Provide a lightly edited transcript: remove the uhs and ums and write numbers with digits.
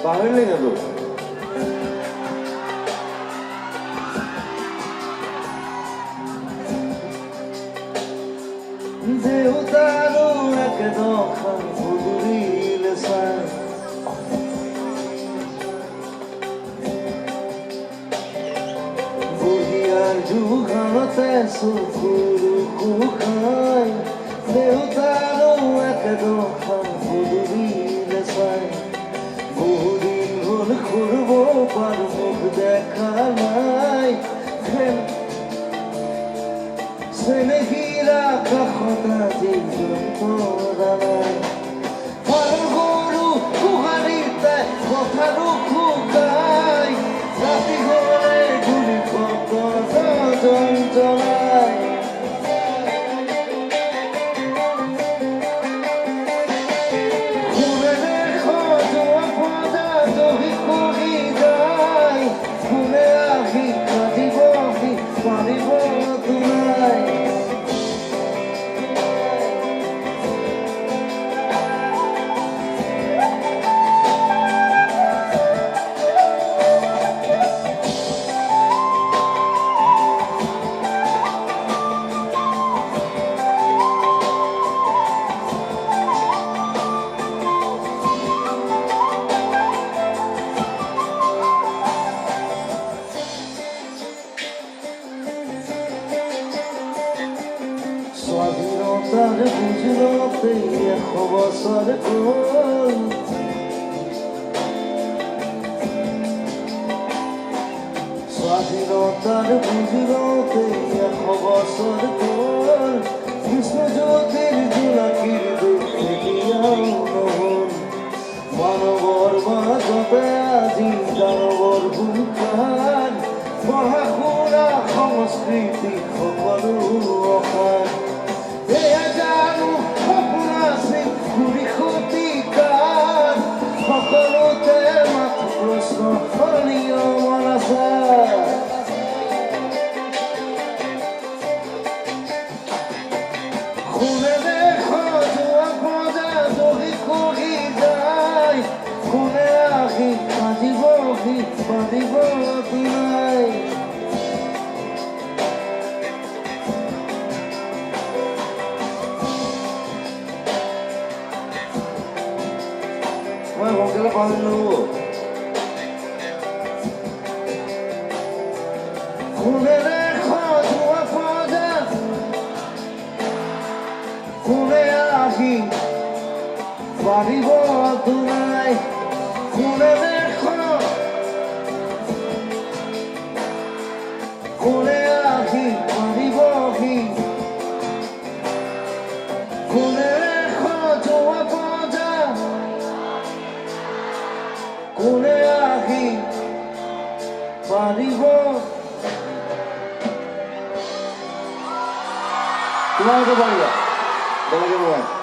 পারলে গেল দেউতারো এক দখন ফুলিল সার বুঢ়িয়াৰ জুঘাতে চকুৰু কুখাই দেউতারো এক দখন ফুলিল সার বহুদিন হল খুলব পার মুখ দেখা নাই সেনেহীরা কাষতা জীবন নাই পাৰ গৰু গোহালিতে কথাৰো শুকাই যন্ত্রণায় ঘুরে দেখো জোয়া পদা দহি করি যায় ঘুরে আহি কাঁদিব আহি পারিব তোমায় স্বাধীনতার বুঝলতে 100 বছর কই স্বাধীনতার বুঝলতে 100 বছর কই বিশ্বজ্যোতির জোনাকির দেখতে গিয়াও নহন মানবর মাজতে আজি দানৱৰ ভূমিকাত পঢ়া-শুনা সংস্কৃতি সকলো অসাৰ এয়া জানো সপোন আছিল ঘূৰি শতিকাৰ সকলোতে মাথো প্ৰশ্ন হলিও মন আছে শুনে দেখো জোৱা পদা দহি কৰি যায় শুনে আহি কাঁদিব আহি পাৰিব তোমায় মই সোনকালে পাহৰিলো শুনে দেখো জোৱা পদা শুনে আহি পাৰিব তোমায় শুনে দেখো শুনে আহি পাৰিব আহি শুনে দেখো জোৱা পদা শুনে আহি পাৰিব তোমালোকে পাৰিবা বেলেগে নোৱাৰে